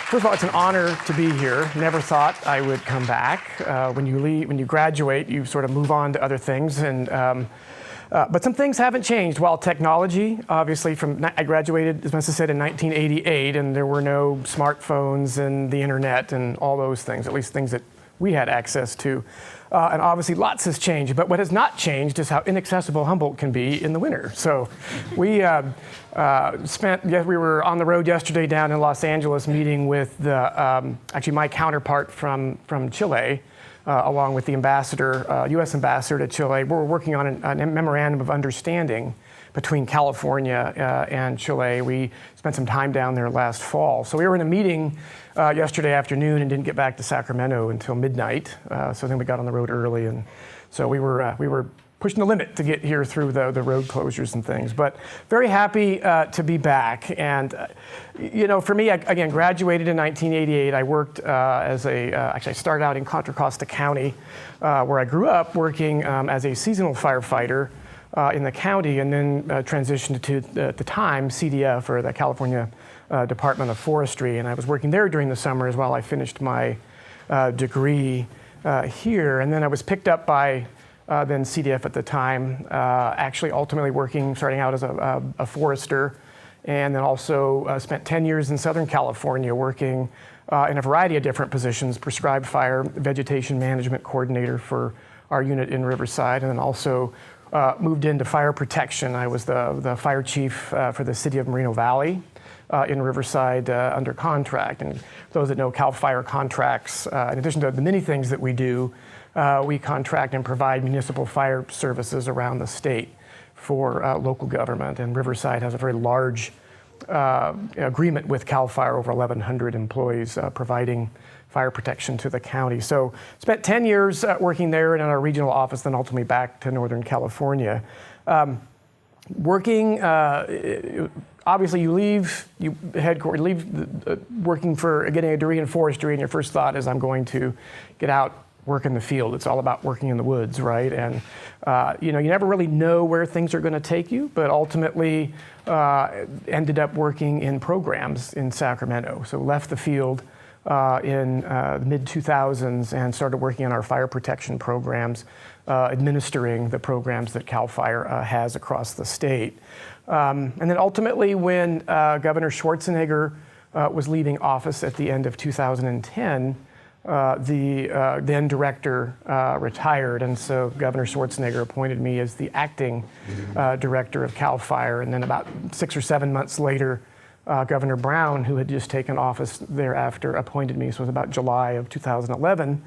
First of all, it's an honor to be here. Never thought I would come back. When you graduate, you sort of move on to other things, but some things haven't changed. While technology, obviously, I graduated, as Messa said, in 1988, and there were no smartphones and the internet and all those things, at least things that we had access to. And obviously lots has changed, but what has not changed is how inaccessible Humboldt can be in the winter. So we we were on the road yesterday down in Los Angeles meeting with actually my counterpart from Chile, along with the ambassador, U.S. ambassador to Chile. We're working on a memorandum of understanding between California and Chile. We spent some time down there last fall. So we were in a meeting yesterday afternoon and didn't get back to Sacramento until midnight. So then we got on the road early, and so we were pushing the limit to get here through the road closures and things. But very happy to be back. And for me, I again graduated in 1988. I worked actually I started out in Contra Costa County, where I grew up working as a seasonal firefighter in the county, and then transitioned to, at the time, CDF, or the California Department of Forestry, and I was working there during the summer as well. I finished my degree here, and then I was picked up by then CDF at the time, actually ultimately starting out as a forester, and then also spent 10 years in Southern California working in a variety of different positions: prescribed fire, vegetation management coordinator for our unit in Riverside, and then also moved into fire protection. I was the fire chief for the city of Moreno Valley in Riverside under contract. And for those that know, CalFire contracts, in addition to the many things that we do, we contract and provide municipal fire services around the state for local government. And Riverside has a very large agreement with CalFire, over 1,100 employees providing fire protection to the county. So spent 10 years working there in our regional office, then ultimately back to Northern California. Working, obviously you leave working for getting a degree in forestry, and your first thought is, I'm going to get out, work in the field. It's all about working in the woods, right? And you never really know where things are going to take you, but ultimately ended up working in programs in Sacramento. So left the field in the mid-2000s and started working on our fire protection programs, administering the programs that CalFire has across the state. And then ultimately, when Governor Schwarzenegger was leaving office at the end of 2010, the then director retired, and so Governor Schwarzenegger appointed me as the acting director of CalFire. And then about 6 or 7 months later, Governor Brown, who had just taken office thereafter, appointed me. So it was about July of 2011,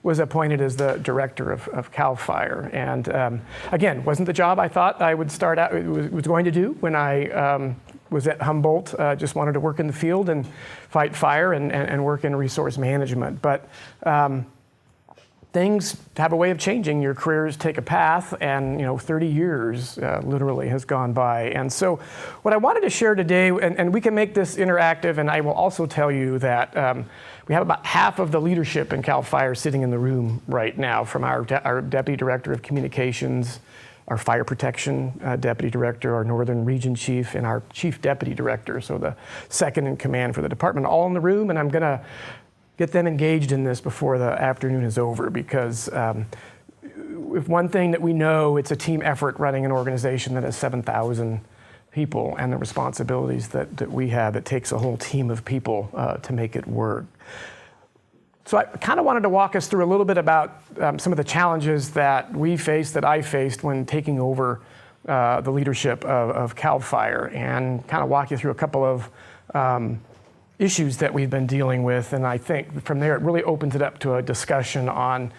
was appointed as the director of CalFire. And again, wasn't the job I thought I would start out, was going to do when I was at Humboldt. Just wanted to work in the field and fight fire and work in resource management. But things have a way of changing. Your careers take a path, and 30 years literally has gone by. And so what I wanted to share today, and we can make this interactive, and I will also tell you that we have about half of the leadership in CalFire sitting in the room right now, from our Deputy Director of Communications, our Fire Protection Deputy Director, our Northern Region Chief, and our Chief Deputy Director, so the second in command for the department, all in the room. And I'm going to get them engaged in this before the afternoon is over, because if one thing that we know, it's a team effort running an organization that has 7,000 people, and the responsibilities that we have. It takes a whole team of people to make it work. So I kind of wanted to walk us through a little bit about some of the challenges that we faced, that I faced when taking over the leadership of CalFire, and kind of walk you through a couple of issues that we've been dealing with. And I think from there it really opens it up to a discussion on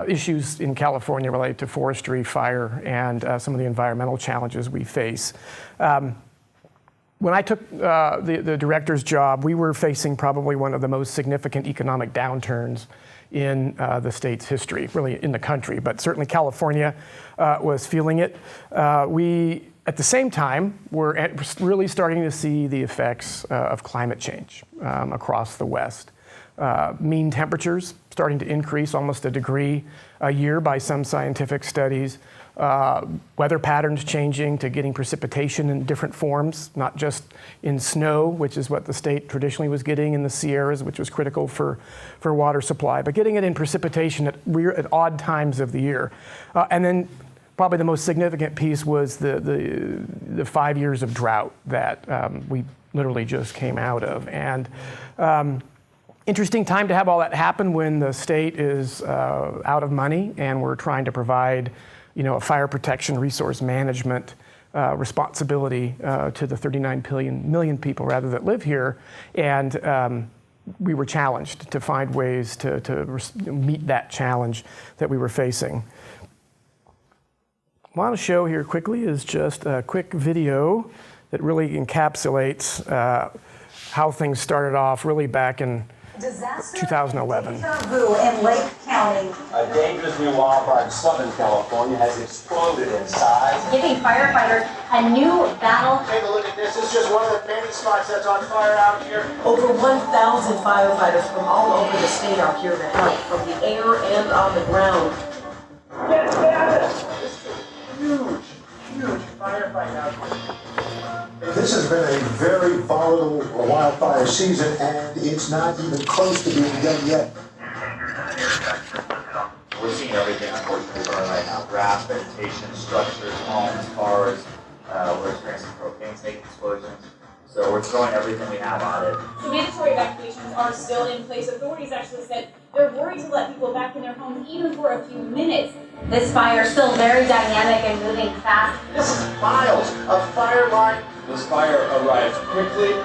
issues in California related to forestry, fire, and some of the environmental challenges we face. When I took the director's job, we were facing probably one of the most significant economic downturns in the state's history, really in the country, but certainly California was feeling it. We, at the same time, we're really starting to see the effects of climate change across the West. Mean temperatures starting to increase almost a degree a year by some scientific studies. weather patterns changing to getting precipitation in different forms, not just in snow, which is what the state traditionally was getting in the Sierras, which was critical for water supply, but getting it in precipitation at odd times of the year. And then probably the most significant piece was the 5 years of drought that we literally just came out of. And interesting time to have all that happen when the state is out of money and we're trying to provide a fire protection resource management responsibility to the 39 million people rather that live here. And we were challenged to find ways to meet that challenge that we were facing. What I want to show here quickly is just a quick video that really encapsulates how things started off really back in 2011. In Lake County. A dangerous new wildfire in Southern California has exploded in size, Giving firefighters a new battle. Take a look at this. It's just one of the many spots that's on fire out here. Over 1,000 firefighters from all over the state are here to help, from the air and on the ground. Get at it! This is huge firefight out here. This has been a very volatile wildfire season, and it's not even close to being done yet. We're seeing everything, unfortunately, burn right now. Grass, vegetation, structures, homes, cars. We're experiencing propane tank explosions. So we're throwing everything we have on it. So mandatory evacuations are still in place. Authorities actually said they're worried to let people back in their homes even for a few minutes. This fire is still very dynamic and moving fast. This is miles of fire line. This fire arrived quickly.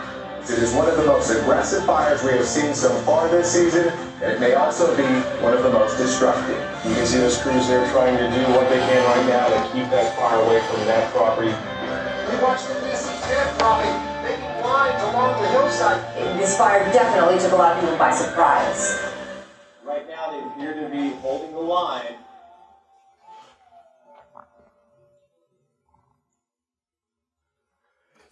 It is one of the most aggressive fires we have seen so far this season, and it may also be one of the most destructive. You can see those crews there trying to do what they can right now to keep that fire away from that property. We watched the DC-10 probably making lines along the hillside. This fire definitely took a lot of people by surprise. Right now they appear to be holding the line.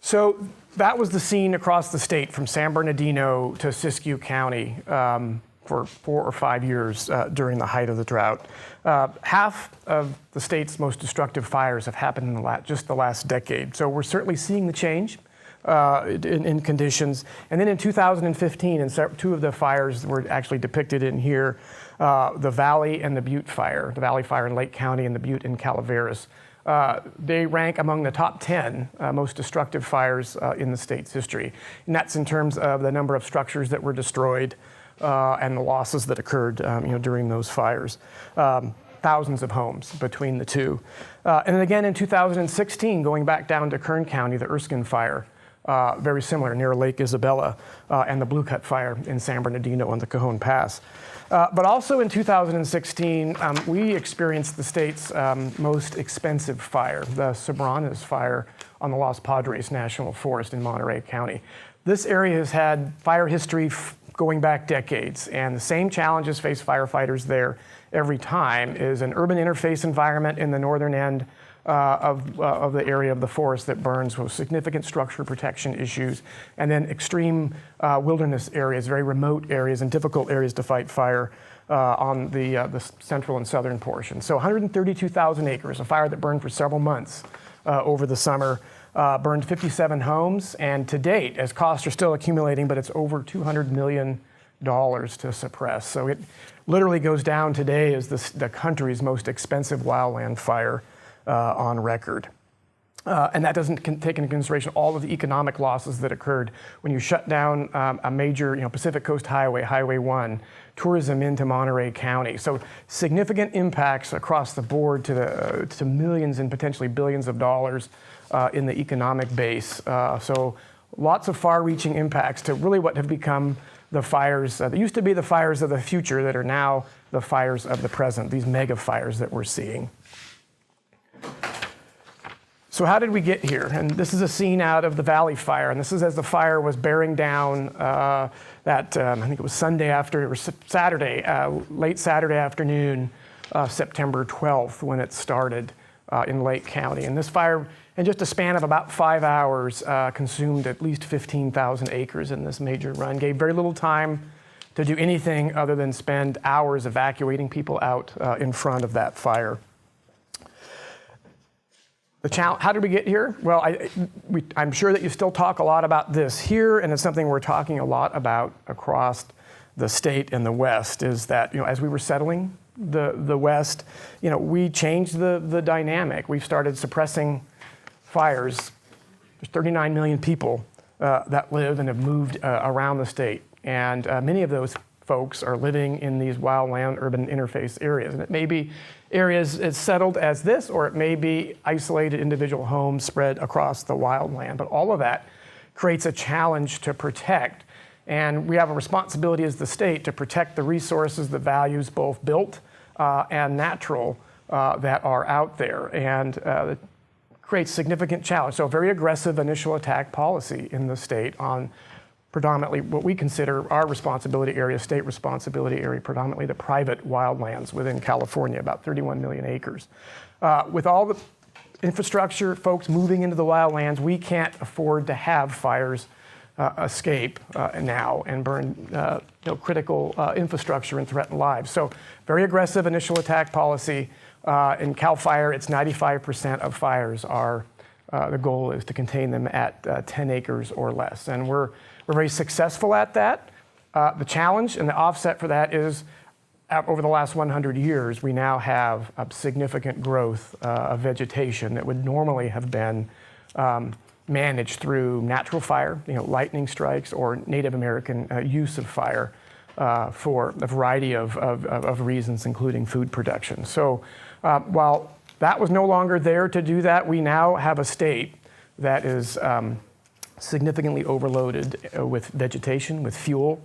So that was the scene across the state from San Bernardino to Siskiyou County for 4 or 5 years during the height of the drought. Half of the state's most destructive fires have happened in just the last decade. So we're certainly seeing the change in conditions. And then in 2015, and two of the fires were actually depicted in here, the Valley and the Butte fire, the Valley fire in Lake County and the Butte in Calaveras. They rank among the top 10 most destructive fires in the state's history. And that's in terms of the number of structures that were destroyed and the losses that occurred during those fires. Thousands of homes between the two. And then again in 2016, going back down to Kern County, the Erskine fire, very similar near Lake Isabella, and the Blue Cut fire in San Bernardino on the Cajon Pass. But also in 2016, we experienced the state's most expensive fire, the Sobranas fire on the Los Padres National Forest in Monterey County. This area has had fire history going back decades, and the same challenges face firefighters there every time is an urban interface environment in the northern end of the area of the forest that burns with significant structure protection issues, and then extreme wilderness areas, very remote areas and difficult areas to fight fire on the central and southern portion. So 132,000 acres, a fire that burned for several months over the summer, burned 57 homes, and to date, as costs are still accumulating, but it's over $200 million to suppress. So it literally goes down today as the country's most expensive wildland fire on record. And that doesn't take into consideration all of the economic losses that occurred when you shut down a major Pacific Coast Highway, Highway 1, tourism into Monterey County. So significant impacts across the board to millions and potentially billions of dollars in the economic base. So lots of far-reaching impacts to really what have become the fires that used to be the fires of the future that are now the fires of the present, these mega fires that we're seeing. So how did we get here? And this is a scene out of the Valley fire, and this is as the fire was bearing down I think it was Saturday, late Saturday afternoon, September 12th when it started in Lake County. And this fire, in just a span of about 5 hours, consumed at least 15,000 acres in this major run, gave very little time to do anything other than spend hours evacuating people out in front of that fire. How did we get here? Well, I'm sure that you still talk a lot about this here, and it's something we're talking a lot about across the state and the West, is that, as we were settling the West, we changed the dynamic. We've started suppressing fires. There's 39 million people that live and have moved around the state, and many of those folks are living in these wildland urban interface areas. And it may be areas as settled as this, or it may be isolated individual homes spread across the wildland. But all of that creates a challenge to protect. And we have a responsibility as the state to protect the resources, the values, both built and natural, that are out there. And it creates significant challenge. So a very aggressive initial attack policy in the state on predominantly what we consider our responsibility area, state responsibility area, predominantly the private wildlands within California, about 31 million acres. With all the infrastructure, folks moving into the wildlands, we can't afford to have fires escape now and burn critical infrastructure and threaten lives. So very aggressive initial attack policy. In CalFire, it's 95% of fires are, the goal is to contain them at 10 acres or less. And we're very successful at that. The challenge and the offset for that is over the last 100 years, we now have a significant growth of vegetation that would normally have been managed through natural fire, lightning strikes, or Native American use of fire for a variety of reasons, including food production. So while that was no longer there to do that, we now have a state that is significantly overloaded with vegetation, with fuel,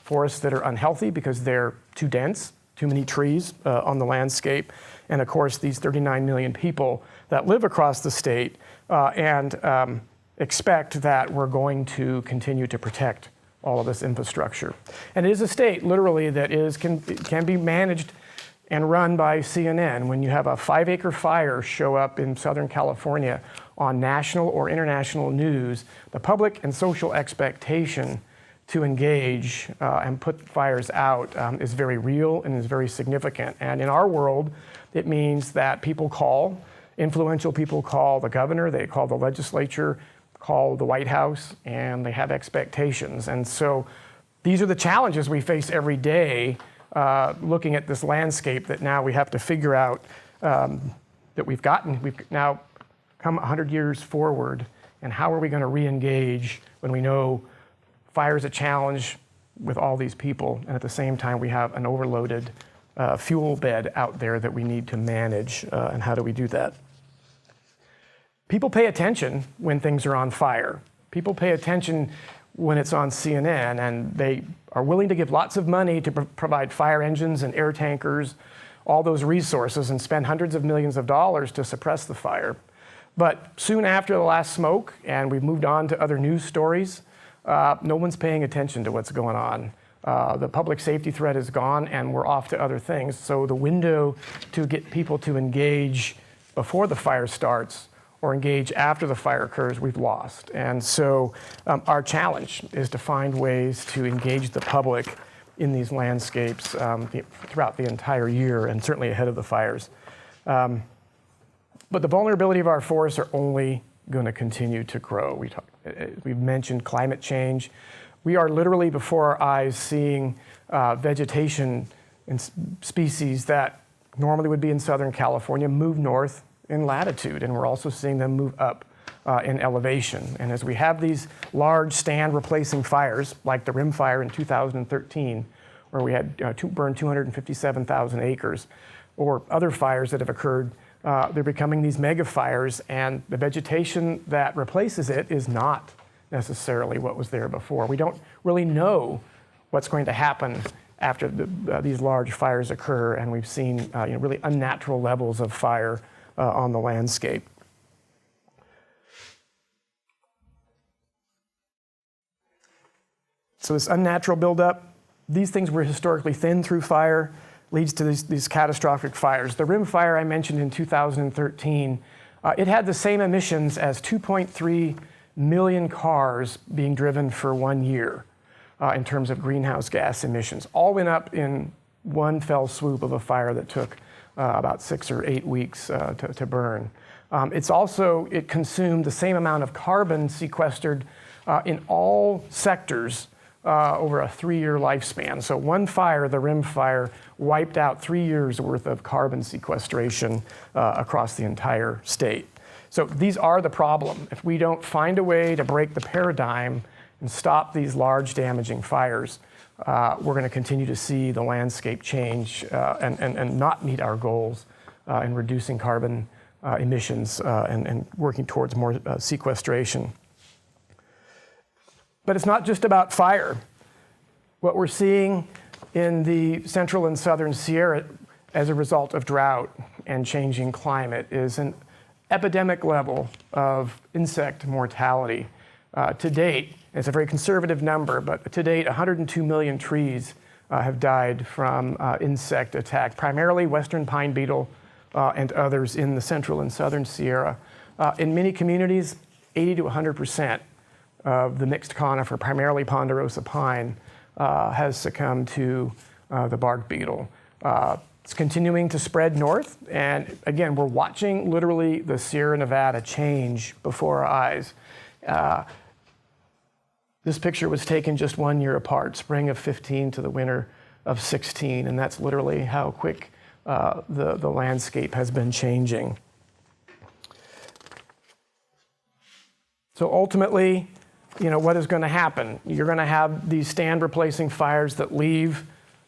forests that are unhealthy because they're too dense, too many trees on the landscape, and of course these 39 million people that live across the state and expect that we're going to continue to protect all of this infrastructure. And it is a state, literally, that can be managed and run by CNN. When you have a 5-acre fire show up in Southern California on national or international news, the public and social expectation to engage and put fires out is very real and is very significant. And in our world, it means that influential people call the governor, they call the legislature, call the White House, and they have expectations. And so these are the challenges we face every day, looking at this landscape that now we have to figure out that we've now come 100 years forward, and how are we going to re-engage when we know fire is a challenge with all these people, and at the same time we have an overloaded fuel bed out there that we need to manage, and how do we do that? People pay attention when things are on fire. People pay attention when it's on CNN, and they are willing to give lots of money to provide fire engines and air tankers, all those resources, and spend hundreds of millions of dollars to suppress the fire. But soon after the last smoke, and we've moved on to other news stories, no one's paying attention to what's going on. The public safety threat is gone, and we're off to other things. So the window to get people to engage before the fire starts or engage after the fire occurs, we've lost. And so our challenge is to find ways to engage the public in these landscapes throughout the entire year, and certainly ahead of the fires. But the vulnerability of our forests are only going to continue to grow. We've mentioned climate change. We are literally before our eyes seeing vegetation and species that normally would be in Southern California move north in latitude, and we're also seeing them move up in elevation. And as we have these large stand replacing fires, like the Rim Fire in 2013, where we had burned 257,000 acres, or other fires that have occurred, they're becoming these mega fires, and the vegetation that replaces it is not necessarily what was there before. We don't really know what's going to happen after these large fires occur, and we've seen really unnatural levels of fire on the landscape. So this unnatural buildup, these things were historically thinned through fire, leads to these catastrophic fires. The Rim Fire I mentioned in 2013, it had the same emissions as 2.3 million cars being driven for 1 year in terms of greenhouse gas emissions. All went up in one fell swoop of a fire that took about 6 or 8 weeks to burn. It consumed the same amount of carbon sequestered in all sectors over a 3-year lifespan. So one fire, the rim fire, wiped out 3 years worth of carbon sequestration across the entire state. So these are the problem. If we don't find a way to break the paradigm and stop these large damaging fires, we're going to continue to see the landscape change and not meet our goals in reducing carbon emissions and working towards more sequestration. But it's not just about fire. What we're seeing in the central and southern Sierra as a result of drought and changing climate is an epidemic level of insect mortality. To date, it's a very conservative number, but to date, 102 million trees have died from insect attack, primarily western pine beetle and others in the central and southern Sierra. In many communities, 80 to 100% of the mixed conifer, primarily ponderosa pine, has succumbed to the bark beetle. It's continuing to spread north, and again, we're watching literally the Sierra Nevada change before our eyes. This picture was taken just 1 year apart, spring of 15 to the winter of 16, and that's literally how quick the landscape has been changing. So ultimately, what is going to happen? You're going to have these stand-replacing fires that leave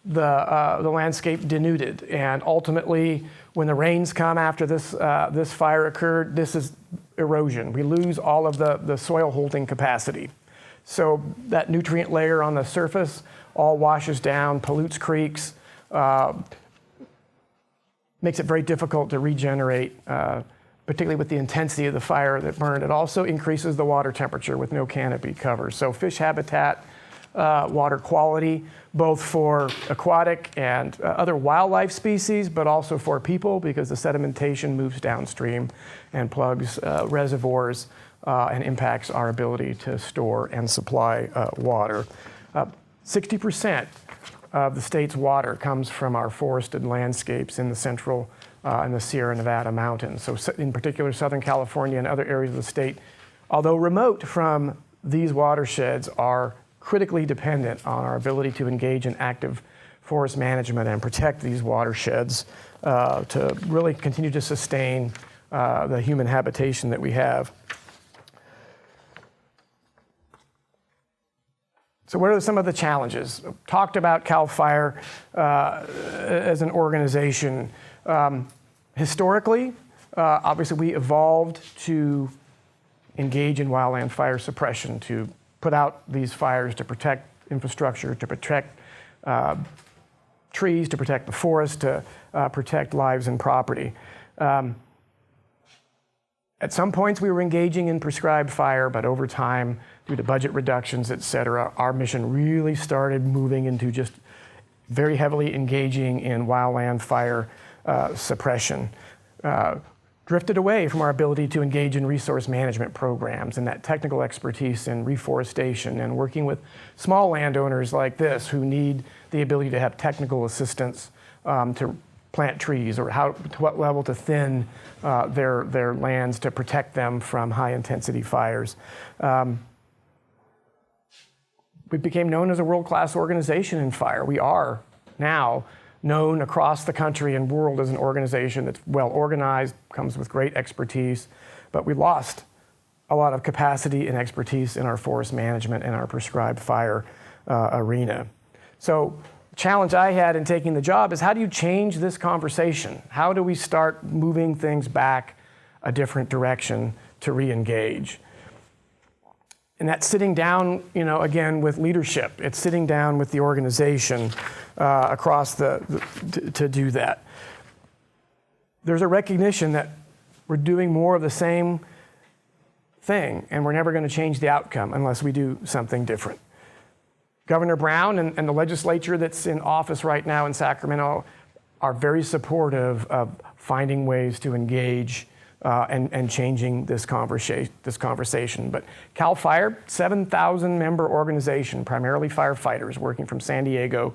the landscape denuded, and ultimately, when the rains come after this fire occurred, this is erosion. We lose all of the soil holding capacity. So that nutrient layer on the surface all washes down, pollutes creeks, makes it very difficult to regenerate, particularly with the intensity of the fire that burned. It also increases the water temperature with no canopy cover. So fish habitat, water quality, both for aquatic and other wildlife species, but also for people, because the sedimentation moves downstream and plugs reservoirs and impacts our ability to store and supply water. 60% of the state's water comes from our forested landscapes in the central and the Sierra Nevada mountains. So in particular, Southern California and other areas of the state, although remote from these watersheds, are critically dependent on our ability to engage in active forest management and protect these watersheds to really continue to sustain the human habitation that we have. So what are some of the challenges? Talked about CalFire as an organization. Historically, obviously we evolved to engage in wildland fire suppression, to put out these fires, to protect infrastructure, to protect trees, to protect the forest, to protect lives and property. At some points we were engaging in prescribed fire, but over time, due to budget reductions, et cetera, our mission really started moving into just very heavily engaging in wildland fire suppression. Drifted away from our ability to engage in resource management programs and that technical expertise in reforestation and working with small landowners like this who need the ability to have technical assistance to plant trees, or to what level to thin their lands to protect them from high intensity fires. We became known as a world-class organization in fire. We are now known across the country and world as an organization that's well organized, comes with great expertise, but we lost a lot of capacity and expertise in our forest management and our prescribed fire arena. So the challenge I had in taking the job is, how do you change this conversation? How do we start moving things back a different direction to re-engage? And that's sitting down, again, with leadership. It's sitting down with the organization across to do that. There's a recognition that we're doing more of the same thing, and we're never going to change the outcome unless we do something different. Governor Brown and the legislature that's in office right now in Sacramento are very supportive of finding ways to engage and changing this conversation. But CalFire, 7,000 member organization, primarily firefighters working from San Diego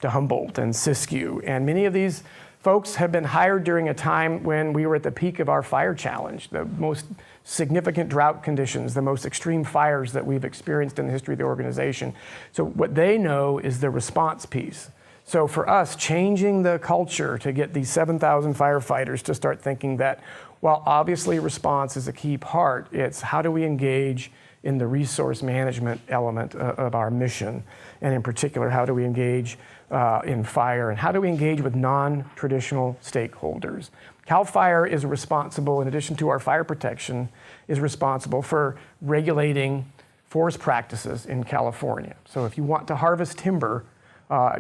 to Humboldt and Siskiyou. And many of these folks have been hired during a time when we were at the peak of our fire challenge, the most significant drought conditions, the most extreme fires that we've experienced in the history of the organization. So what they know is the response piece. So for us, changing the culture to get these 7,000 firefighters to start thinking that, while obviously response is a key part, it's how do we engage in the resource management element of our mission, and in particular, how do we engage in fire, and how do we engage with non-traditional stakeholders. CalFire is responsible, in addition to our fire protection, is responsible for regulating forest practices in California. So if you want to harvest timber,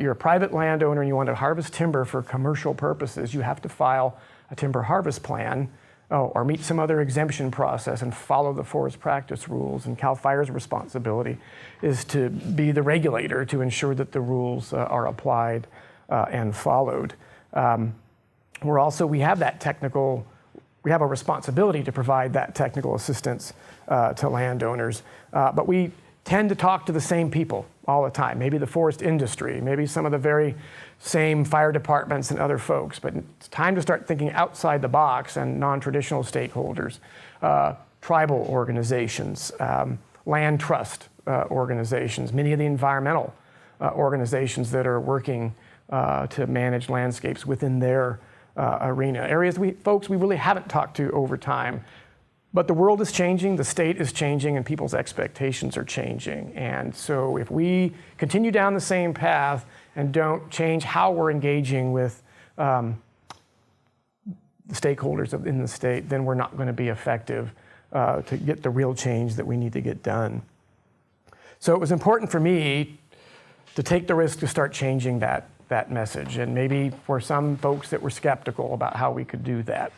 you're a private landowner and you want to harvest timber for commercial purposes, you have to file a timber harvest plan or meet some other exemption process and follow the forest practice rules. And CalFire's responsibility is to be the regulator to ensure that the rules are applied and followed. We have a responsibility to provide that technical assistance to landowners, but we tend to talk to the same people all the time, maybe the forest industry, maybe some of the very same fire departments and other folks, but it's time to start thinking outside the box and non-traditional stakeholders, tribal organizations, land trust organizations, many of the environmental organizations that are working to manage landscapes within their arena. Areas we really haven't talked to over time. But the world is changing, the state is changing, and people's expectations are changing. And so if we continue down the same path and don't change how we're engaging with the stakeholders in the state, then we're not going to be effective to get the real change that we need to get done. So it was important for me to take the risk to start changing that message. And maybe for some folks that were skeptical about how we could do that.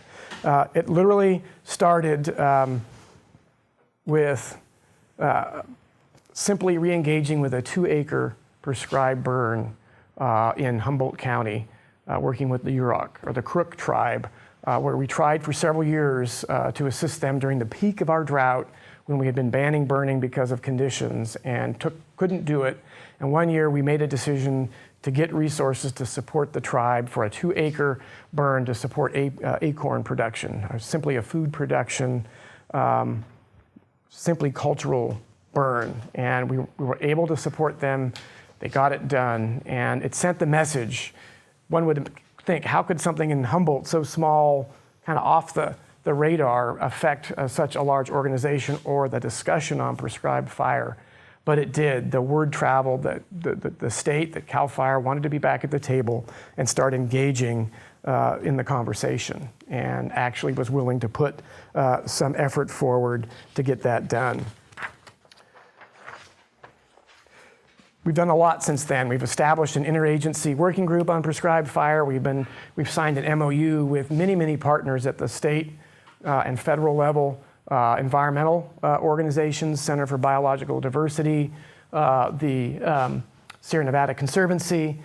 It literally started with simply re-engaging with a 2-acre prescribed burn in Humboldt County, working with the Yurok, or the Crook tribe, where we tried for several years to assist them during the peak of our drought when we had been banning burning because of conditions and couldn't do it. And one year we made a decision to get resources to support the tribe for a 2-acre burn to support acorn production, simply a food production, simply cultural burn. And we were able to support them. They got it done, and it sent the message. One would think, how could something in Humboldt, so small, kind of off the radar, affect such a large organization or the discussion on prescribed fire? But it did. The word traveled that the state, that CalFire wanted to be back at the table and start engaging in the conversation, and actually was willing to put some effort forward to get that done. We've done a lot since then. We've established an interagency working group on prescribed fire. We've signed an MOU with many partners at the state and federal level. Environmental organizations, Center for Biological Diversity, the Sierra Nevada Conservancy,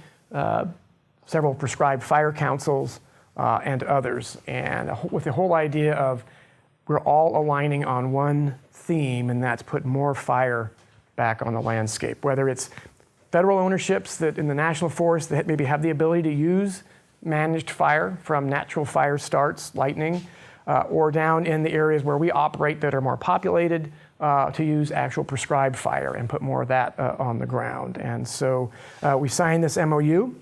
several prescribed fire councils, and others. And with the whole idea of we're all aligning on one theme, and that's put more fire back on the landscape. Whether it's federal ownerships that in the national forest that maybe have the ability to use managed fire from natural fire starts, lightning, or down in the areas where we operate that are more populated to use actual prescribed fire and put more of that on the ground. And so we signed this MOU.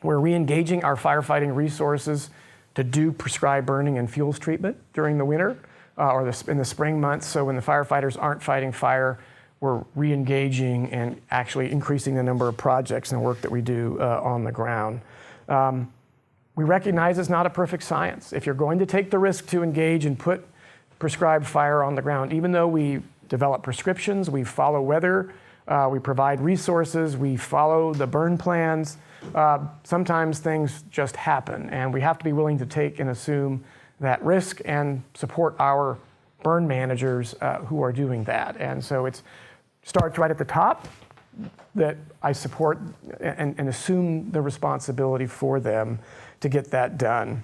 We're re-engaging our firefighting resources to do prescribed burning and fuels treatment during the winter or in the spring months. So when the firefighters aren't fighting fire, we're re-engaging and actually increasing the number of projects and work that we do on the ground. We recognize it's not a perfect science. If you're going to take the risk to engage and put prescribed fire on the ground, even though we develop prescriptions, we follow weather, we provide resources, we follow the burn plans, sometimes things just happen, and we have to be willing to take and assume that risk and support our burn managers who are doing that. And so it starts right at the top, that I support and assume the responsibility for them to get that done.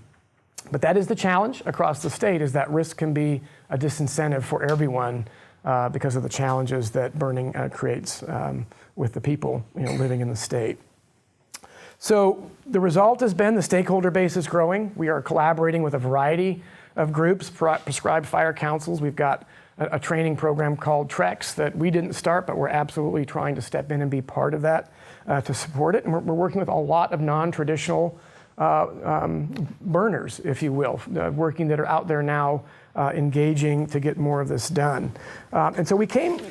But that is the challenge across the state, is that risk can be a disincentive for everyone because of the challenges that burning creates with the people living in the state. So the result has been the stakeholder base is growing. We are collaborating with a variety of groups, prescribed fire councils. We've got a training program called TREX that we didn't start, but we're absolutely trying to step in and be part of that to support it. And we're working with a lot of non-traditional burners, if you will, that are out there now engaging to get more of this done. And so we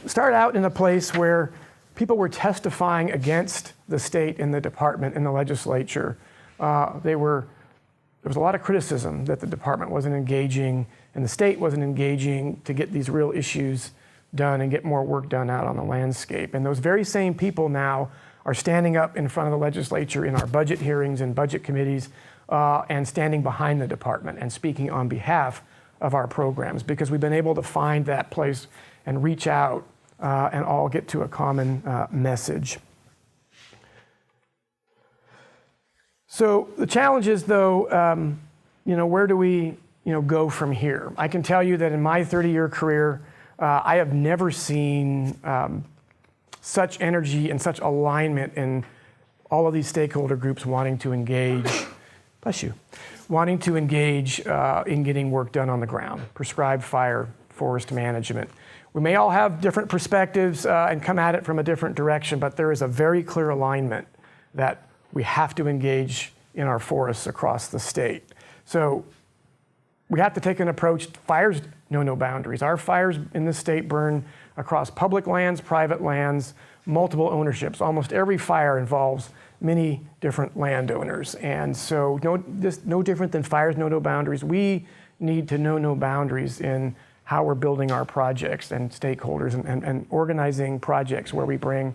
started out in a place where people were testifying against the state and the department and the legislature. There was a lot of criticism that the department wasn't engaging and the state wasn't engaging to get these real issues done and get more work done out on the landscape. And those very same people now are standing up in front of the legislature in our budget hearings and budget committees and standing behind the department and speaking on behalf of our programs, because we've been able to find that place and reach out and all get to a common message. So the challenge is, though, where do we go from here? I can tell you that in my 30-year career, I have never seen such energy and such alignment in all of these stakeholder groups wanting to engage, wanting to engage in getting work done on the ground, prescribed fire, forest management. We may all have different perspectives and come at it from a different direction, but there is a very clear alignment that we have to engage in our forests across the state. So we have to take an approach. Fires know no boundaries. Our fires in the state burn across public lands, private lands, multiple ownerships. Almost every fire involves many different landowners. And so no different than fires know no boundaries. We need to know no boundaries in how we're building our projects and stakeholders and organizing projects where we bring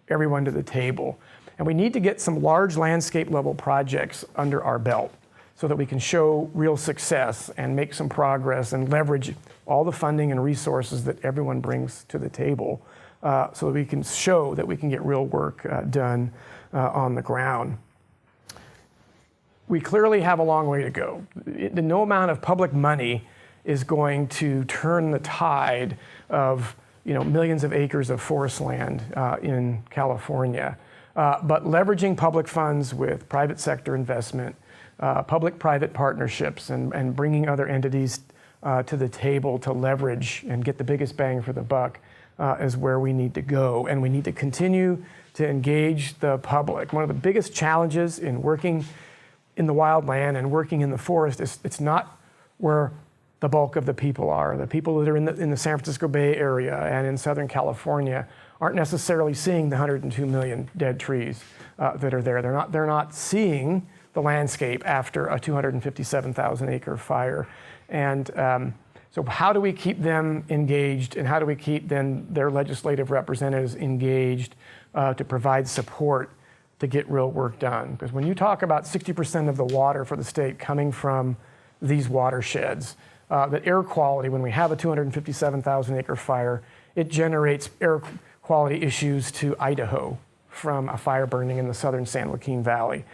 everyone to the table. And we need to get some large landscape level projects under our belt so that we can show real success and make some progress and leverage all the funding and resources that everyone brings to the table so that we can show that we can get real work done on the ground. We clearly have a long way to go. No amount of public money is going to turn the tide of millions of acres of forest land in California. But leveraging public funds with private sector investment, public-private partnerships, and bringing other entities to the table to leverage and get the biggest bang for the buck is where we need to go. And we need to continue to engage the public. One of the biggest challenges in working in the wildland and working in the forest is it's not where the bulk of the people are. The people that are in the San Francisco Bay Area and in Southern California aren't necessarily seeing the 102 million dead trees that are there. They're not seeing the landscape after a 257,000 acre fire. And so how do we keep them engaged, and how do we keep then their legislative representatives engaged to provide support to get real work done? Because when you talk about 60% of the water for the state coming from these watersheds, the air quality, when we have a 257,000 acre fire, it generates air quality issues to Idaho from a fire burning in the southern San Joaquin Valley.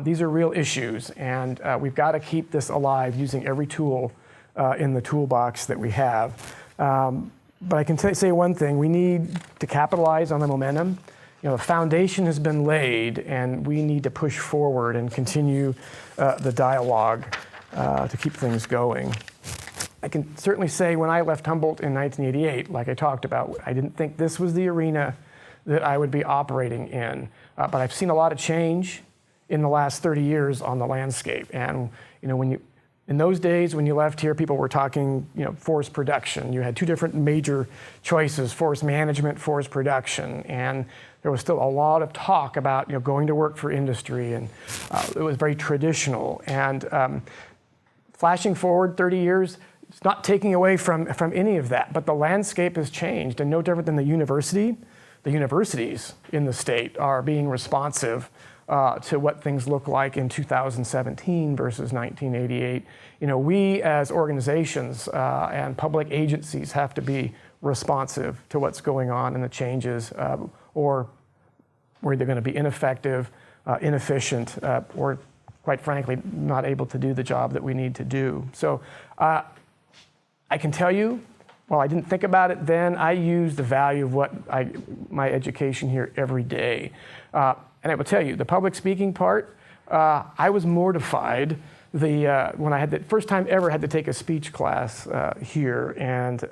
These are real issues, and we've got to keep this alive using every tool in the toolbox that we have. But I can say one thing: we need to capitalize on the momentum. The foundation has been laid, and we need to push forward and continue the dialogue to keep things going. I can certainly say when I left Humboldt in 1988, like I talked about, I didn't think this was the arena that I would be operating in. But I've seen a lot of change in the last 30 years on the landscape. And in those days when you left here, people were talking forest production. You had two different major choices: forest management, forest production. And there was still a lot of talk about going to work for industry, and it was very traditional. And flashing forward 30 years, it's not taking away from any of that, but the landscape has changed, and no different than the universities in the state are being responsive to what things look like in 2017 versus 1988. We as organizations and public agencies have to be responsive to what's going on and the changes, or we're either going to be ineffective, inefficient, or quite frankly, not able to do the job that we need to do. So I can tell you, while I didn't think about it then, I use the value of my education here every day. And And I will tell you, the public speaking part, I was mortified when I had the first time ever had to take a speech class here, and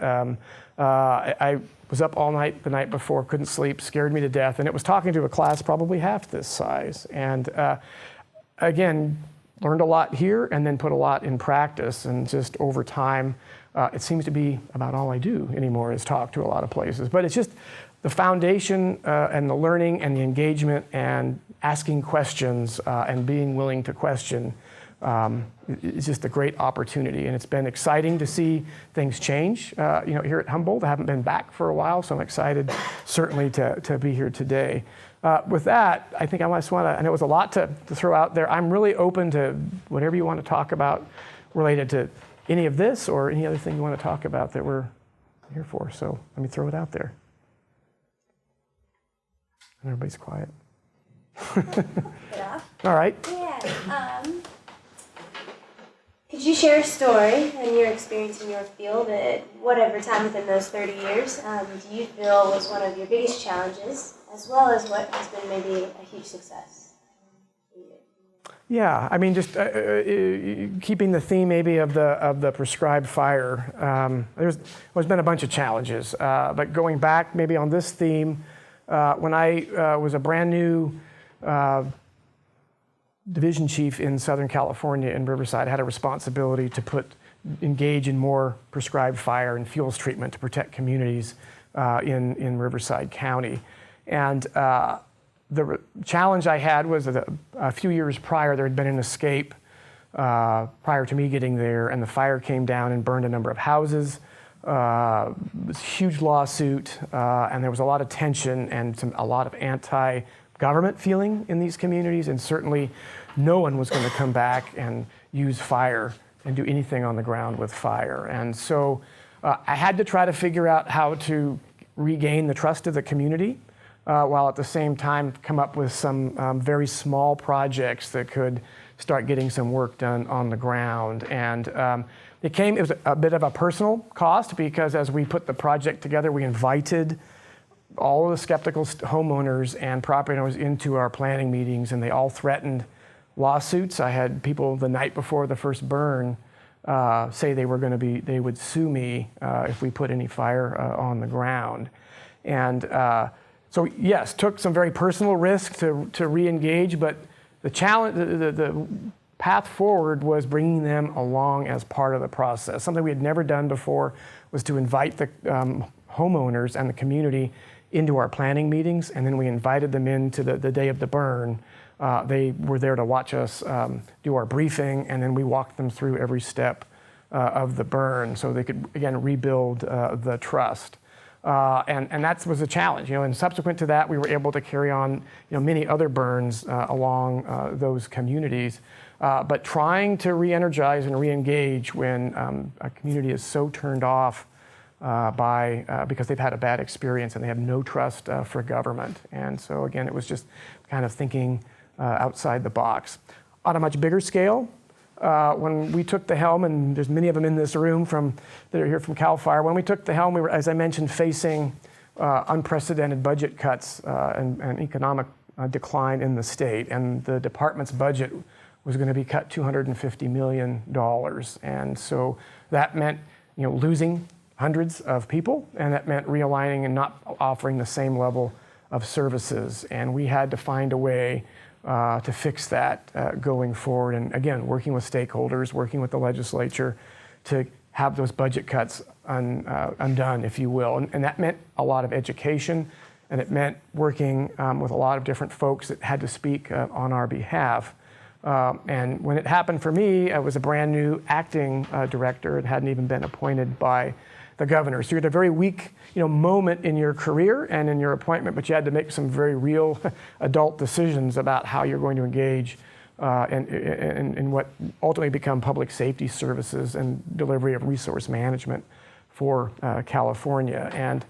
I was up all night the night before, couldn't sleep, scared me to death, and it was talking to a class probably half this size. And again, learned a lot here and then put a lot in practice, and just over time, it seems to be about all I do anymore is talk to a lot of places. But it's just the foundation and the learning and the engagement and asking questions and being willing to question. It's just a great opportunity, and it's been exciting to see things change. Here at Humboldt, I haven't been back for a while, so I'm excited certainly to be here today. With that, I think I know it was a lot to throw out there. I'm really open to whatever you want to talk about related to any of this or any other thing you want to talk about that we're here for. So let me throw it out there. And everybody's quiet. All right. Yeah. Could you share a story and your experience in your field at whatever time within those 30 years do you feel was one of your biggest challenges, as well as what has been maybe a huge success? Yeah, I mean, just keeping the theme maybe of the prescribed fire. There's been a bunch of challenges, but going back maybe on this theme, when I was a brand new division chief in Southern California in Riverside, I had a responsibility to engage in more prescribed fire and fuels treatment to protect communities in Riverside County. And the challenge I had was that a few years prior, there had been an escape prior to me getting there, and the fire came down and burned a number of houses. It was a huge lawsuit, and there was a lot of tension and a lot of anti-government feeling in these communities, and certainly no one was going to come back and use fire and do anything on the ground with fire. And so I had to try to figure out how to regain the trust of the community, while at the same time come up with some very small projects that could start getting some work done on the ground. And it was a bit of a personal cost, because as we put the project together, we invited all of the skeptical homeowners and property owners into our planning meetings, and they all threatened lawsuits. I had people the night before the first burn say they would sue me if we put any fire on the ground. And so yes, took some very personal risk to re-engage, but the challenge, the path forward was bringing them along as part of the process. Something we had never done before was to invite the homeowners and the community into our planning meetings, and then we invited them into the day of the burn. They were there to watch us do our briefing, and then we walked them through every step of the burn so they could, again, rebuild the trust. And that was a challenge, and subsequent to that, we were able to carry on, many other burns along those communities. But trying to re-energize and re-engage when a community is so turned off because they've had a bad experience and they have no trust for government. And so again, it was just kind of thinking outside the box. On a much bigger scale, when we took the helm, and there's many of them in this room that are here from CalFire, when we took the helm, we were, as I mentioned, facing unprecedented budget cuts and economic decline in the state, and the department's budget was going to be cut $250 million. And so that meant losing hundreds of people, and that meant realigning and not offering the same level of services. And we had to find a way to fix that going forward. And again, working with stakeholders, working with the legislature to have those budget cuts undone, if you will. And that meant a lot of education, and it meant working with a lot of different folks that had to speak on our behalf. And when it happened for me, I was a brand new acting director. It hadn't even been appointed by the governor. So you're at a very weak moment in your career and in your appointment, but you had to make some very real adult decisions about how you're going to engage in what ultimately become public safety services and delivery of resource management for California. And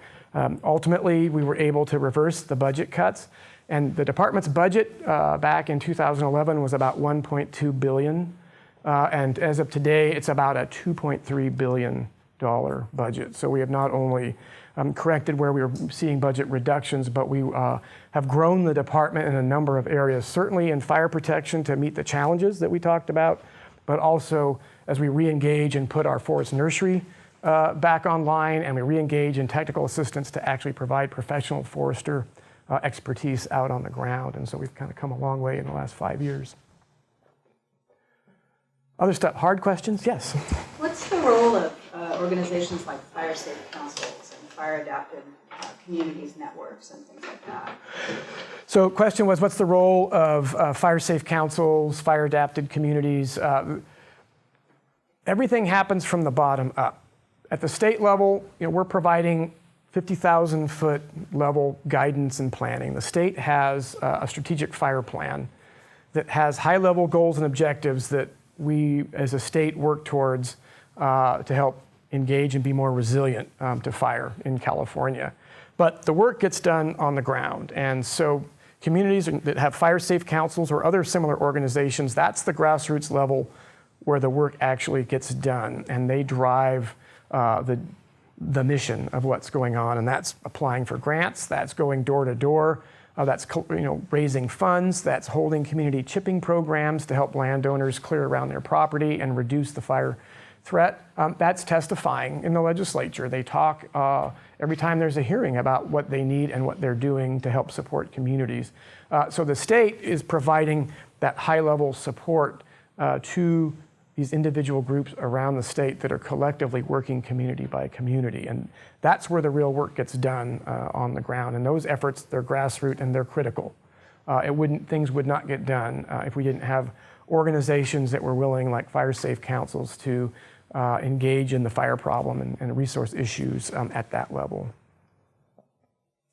ultimately, we were able to reverse the budget cuts. And the department's budget back in 2011 was about $1.2 billion. And as of today, it's about a $2.3 billion budget. So we have not only corrected where we were seeing budget reductions, but we have grown the department in a number of areas, certainly in fire protection to meet the challenges that we talked about, but also as we re-engage and put our forest nursery back online, and we re-engage in technical assistance to actually provide professional forester expertise out on the ground. And so we've kind of come a long way in the last 5 years. Other stuff, hard questions? Yes. What's the role of organizations like fire safe councils and fire adapted communities networks and things like that? So question was, what's the role of fire safe councils, fire adapted communities? Everything happens from the bottom up. At the state level, we're providing 50,000 foot level guidance and planning. The state has a strategic fire plan that has high level goals and objectives that we as a state work towards to help engage and be more resilient to fire in California. But the work gets done on the ground. And so communities that have fire safe councils or other similar organizations, that's the grassroots level where the work actually gets done. And they drive the mission of what's going on. And that's applying for grants, that's going door to door, that's raising funds, that's holding community chipping programs to help landowners clear around their property and reduce the fire threat. That's testifying in the legislature. They talk every time there's a hearing about what they need and what they're doing to help support communities. So the state is providing that high-level support to these individual groups around the state that are collectively working community by community. And that's where the real work gets done on the ground. And those efforts, they're grassroots and they're critical. Things would not get done if we didn't have organizations that were willing, like fire safe councils, to engage in the fire problem and resource issues at that level.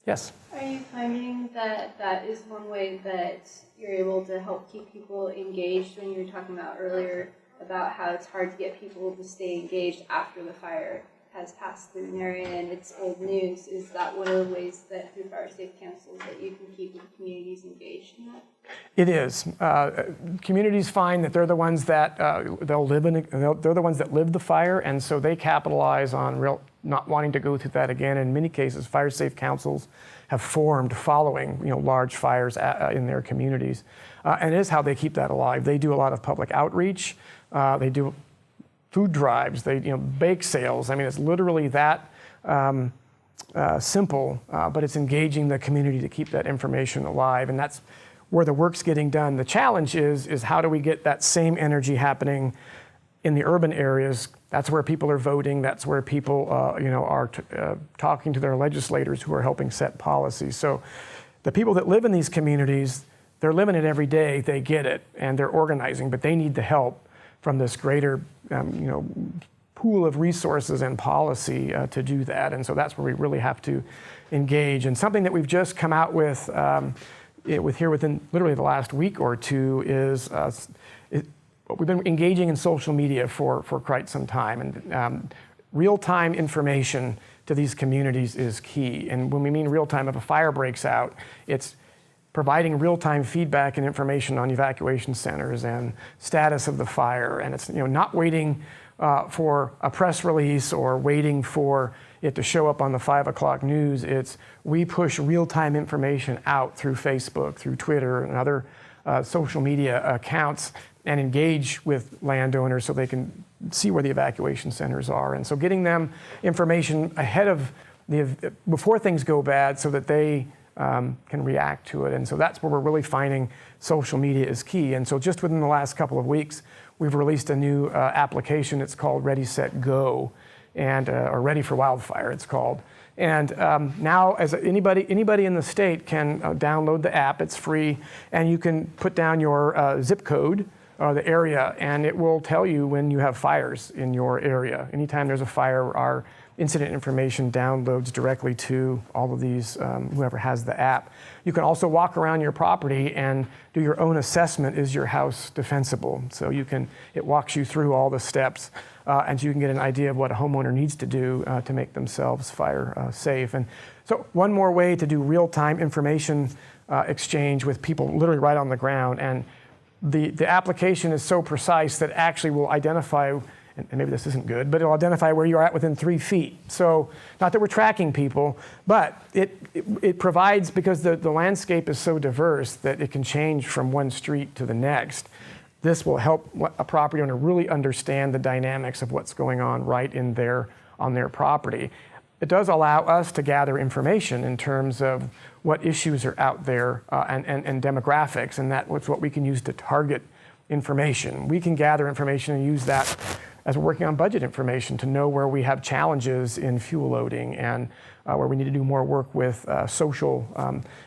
Yes? Are you finding that that is one way that you're able to help keep people engaged when you were talking about earlier about how it's hard to get people to stay engaged after the fire has passed through an area and it's old news? Is that one of the ways that through fire safe councils that you can keep the communities engaged in that? It is. Communities find that they're the ones that they're the ones that live the fire, and so they capitalize on not wanting to go through that again. In many cases, fire safe councils have formed following large fires in their communities, and it is how they keep that alive. They do a lot of public outreach. They do food drives. They bake sales. I mean, it's literally that simple, but it's engaging the community to keep that information alive, and that's where the work's getting done. The challenge is how do we get that same energy happening in the urban areas? That's where people are voting. That's where people are talking to their legislators who are helping set policy. So the people that live in these communities, they're living it every day. They get it, and they're organizing, but they need the help from this greater pool of resources and policy to do that. And so that's where we really have to engage. And something that we've just come out with within literally the last week or two is we've been engaging in social media for quite some time, and real-time information to these communities is key. And when we mean real-time, if a fire breaks out, it's providing real-time feedback and information on evacuation centers and status of the fire, and it's not waiting for a press release or waiting for it to show up on the 5 o'clock news. We push real-time information out through Facebook, through Twitter, and other social media accounts, and engage with landowners so they can see where the evacuation centers are. And so getting them information ahead of before things go bad so that they can react to it. And so that's where we're really finding social media is key. And so just within the last couple of weeks, we've released a new application. It's called Ready, Set, Go, and or Ready for Wildfire, it's called. And now, as anybody in the state can download the app. It's free, and you can put down your zip code, the area, and it will tell you when you have fires in your area. Anytime there's a fire, our incident information downloads directly to all of these, whoever has the app. You can also walk around your property and do your own assessment. Is your house defensible? So it walks you through all the steps, and you can get an idea of what a homeowner needs to do to make themselves fire safe. And so one more way to do real-time information exchange with people literally right on the ground. And the application is so precise that actually will identify and maybe this isn't good, but it'll identify where you're at within 3 feet. So not that we're tracking people, but it provides, because the landscape is so diverse that it can change from one street to the next. This will help a property owner really understand the dynamics of what's going on right on their property. It does allow us to gather information in terms of what issues are out there and demographics, and that's what we can use to target information. We can gather information and use that as we're working on budget information to know where we have challenges in fuel loading and where we need to do more work with social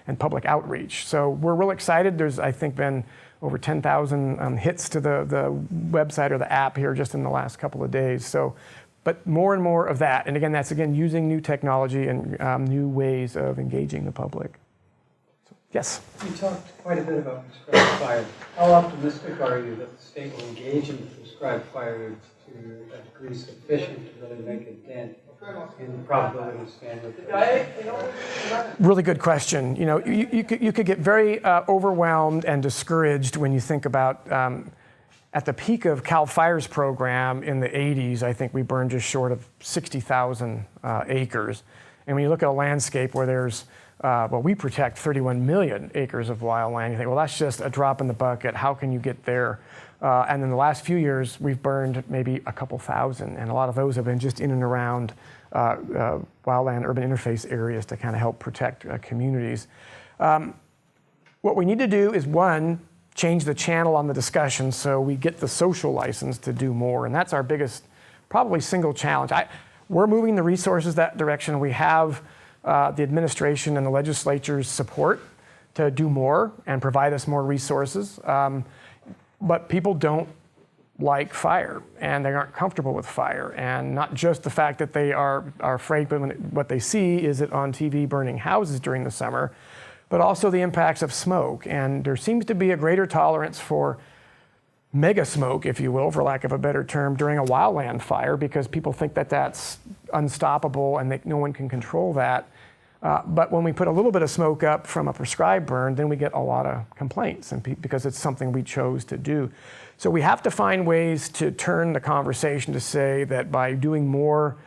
and public outreach. So we're real excited. There's, I think, been over 10,000 hits to the website or the app here just in the last couple of days. So, but more and more of that. And again, that's using new technology and new ways of engaging the public. So, yes? You talked quite a bit about prescribed fire. How optimistic are you that the state will engage in prescribed fire to a degree sufficient to really make a dent in the probability of standard? Really good question. You know, you could get very overwhelmed and discouraged when you think about at the peak of CalFire's program in the 80s, I think we burned just short of 60,000 acres. And when you look at a landscape where there's, we protect 31 million acres of wildland, you think, well, that's just a drop in the bucket. How can you get there? And in the last few years, we've burned maybe a couple thousand, and a lot of those have been just in and around wildland urban interface areas to kind of help protect communities. What we need to do is, one, change the channel on the discussion so we get the social license to do more, and that's our biggest, probably single challenge. We're moving the resources that direction. We have the administration and the legislature's support to do more and provide us more resources. But people don't like fire, and they aren't comfortable with fire. And not just the fact that they are afraid, but what they see is it on TV burning houses during the summer, but also the impacts of smoke. And there seems to be a greater tolerance for mega smoke, if you will, for lack of a better term, during a wildland fire, because people think that that's unstoppable and that no one can control that. But when we put a little bit of smoke up from a prescribed burn, then we get a lot of complaints, and because it's something we chose to do. So we have to find ways to turn the conversation to say that by doing more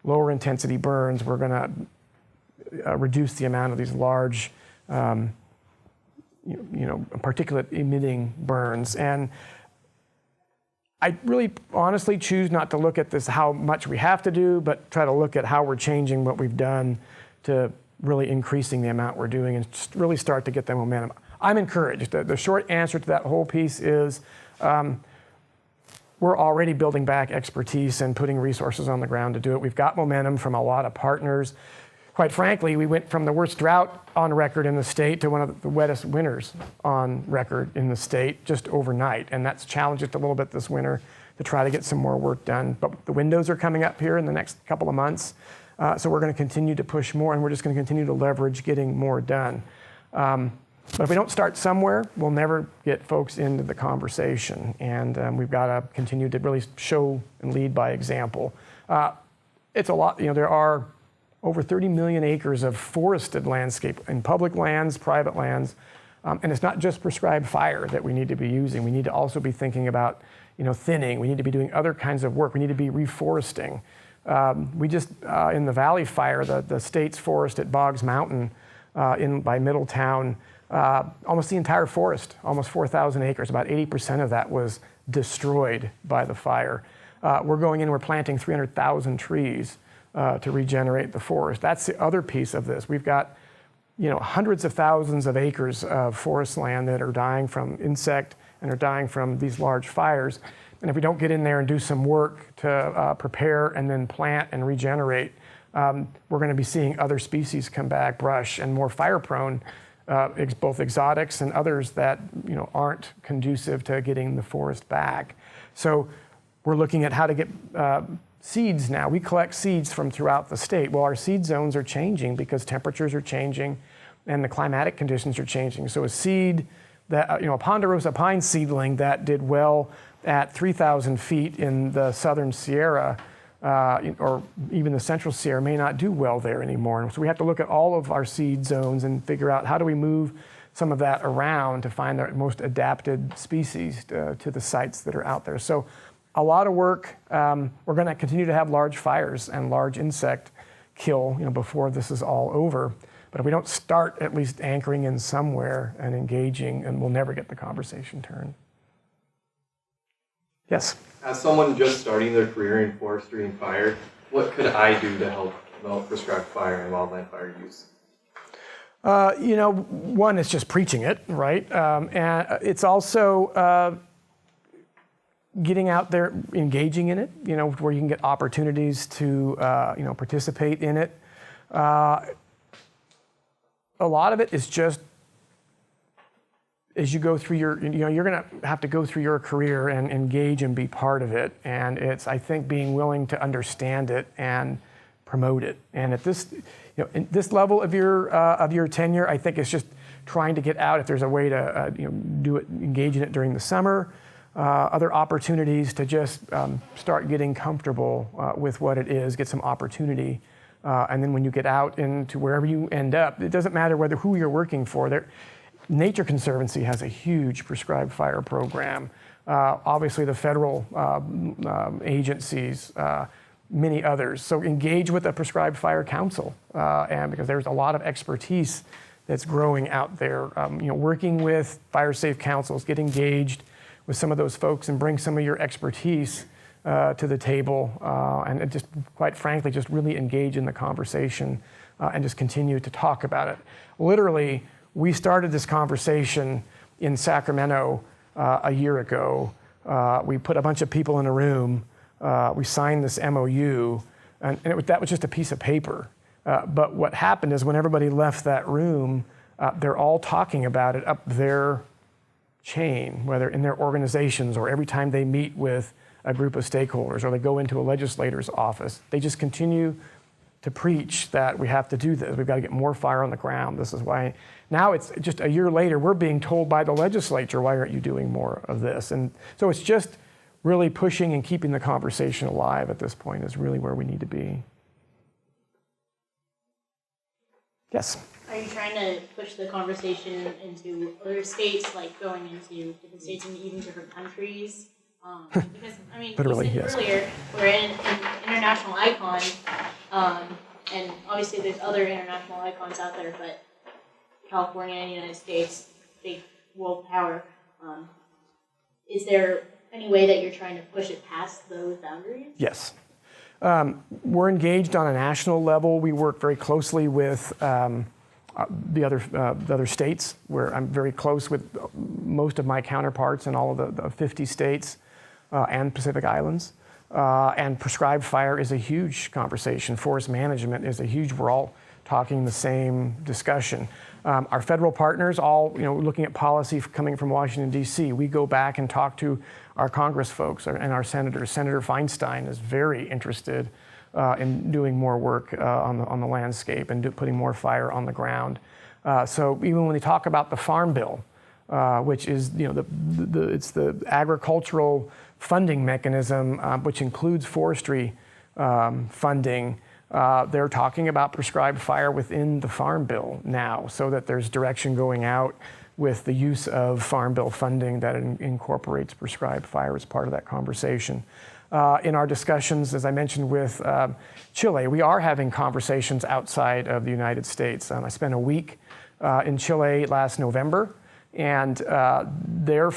lower intensity burns, we're going to reduce the amount of these large particulate emitting burns. And I really honestly choose not to look at this, how much we have to do, but try to look at how we're changing what we've done to really increasing the amount we're doing and just really start to get that momentum. I'm encouraged. The short answer to that whole piece is we're already building back expertise and putting resources on the ground to do it. We've got momentum from a lot of partners. Quite frankly, we went from the worst drought on record in the state to one of the wettest winters on record in the state just overnight. And that's challenged us a little bit this winter to try to get some more work done. But the windows are coming up here in the next couple of months. So we're going to continue to push more, and we're just going to continue to leverage getting more done. But if we don't start somewhere, we'll never get folks into the conversation. And we've got to continue to really show and lead by example. It's a lot, there are over 30 million acres of forested landscape in public lands, private lands. And it's not just prescribed fire that we need to be using. We need to also be thinking about, thinning. We need to be doing other kinds of work. We need to be reforesting. We just, in the Valley Fire, the state's forest at Bogs Mountain by Middletown, almost the entire forest, almost 4,000 acres, about 80% of that was destroyed by the fire. We're going in, we're planting 300,000 trees to regenerate the forest. That's the other piece of this. We've got, hundreds of thousands of acres of forest land that are dying from insect and are dying from these large fires. And if we don't get in there and do some work to prepare and then plant and regenerate, we're going to be seeing other species come back, brush, and more fire-prone, both exotics and others that aren't conducive to getting the forest back. So we're looking at how to get seeds now. We collect seeds from throughout the state. Well, our seed zones are changing because temperatures are changing and the climatic conditions are changing. So a seed that, a ponderosa pine seedling that did well at 3,000 feet in the southern Sierra or even the central Sierra may not do well there anymore. And so we have to look at all of our seed zones and figure out how do we move some of that around to find the most adapted species to the sites that are out there. So a lot of work. We're going to continue to have large fires and large insect kill, before this is all over. But if we don't start at least anchoring in somewhere and engaging, and we'll never get the conversation turned. Yes? As someone just starting their career in forestry and fire, what could I do to help develop prescribed fire and wildland fire use? One is just preaching it, right? And it's also getting out there, engaging in it, where you can get opportunities to, participate in it. A lot of it is just, as you go through your, you're going to have to go through your career and engage and be part of it. And it's, I think, being willing to understand it and promote it. And at this, in this level of your tenure, I think it's just trying to get out. If there's a way to, do it, engage in it during the summer, other opportunities to just start getting comfortable with what it is, get some opportunity. And then when you get out into wherever you end up, it doesn't matter who you're working for. Nature Conservancy has a huge prescribed fire program. Obviously, the federal agencies, many others. So engage with a prescribed fire council, and because there's a lot of expertise that's growing out there. Working with fire safe councils, get engaged with some of those folks and bring some of your expertise to the table, and just, quite frankly, just really engage in the conversation and just continue to talk about it. Literally, we started this conversation in Sacramento a year ago. We put a bunch of people in a room. We signed this MOU, and that was just a piece of paper. But what happened is when everybody left that room, they're all talking about it up their chain, whether in their organizations or every time they meet with a group of stakeholders or they go into a legislator's office. They just continue to preach that we have to do this. We've got to get more fire on the ground. This is why. Now it's just a year later, we're being told by the legislature, why aren't you doing more of this? And so it's just really pushing and keeping the conversation alive at this point is really where we need to be. Yes? Are you trying to push the conversation into other states, like going into different states and even different countries? Because, Literally, you said earlier, we're an international icon, and obviously there's other international icons out there, but California and the United States, big world power. Is there any way that you're trying to push it past those boundaries? Yes. We're engaged on a national level. We work very closely with the other states, where I'm very close with most of my counterparts in all of the 50 states and Pacific Islands. And prescribed fire is a huge conversation. Forest management is a huge, we're all talking the same discussion. Our federal partners, all looking at policy coming from Washington, D.C. We go back and talk to our Congress folks and our senators. Senator Feinstein is very interested in doing more work on the landscape and putting more fire on the ground. So even when they talk about the Farm Bill, which is it's the agricultural funding mechanism, which includes forestry funding. They're talking about prescribed fire within the Farm Bill now, so that there's direction going out with the use of Farm Bill funding that incorporates prescribed fire as part of that conversation. In our discussions, as I mentioned with Chile, we are having conversations outside of the United States. I spent a week in Chile last November, and there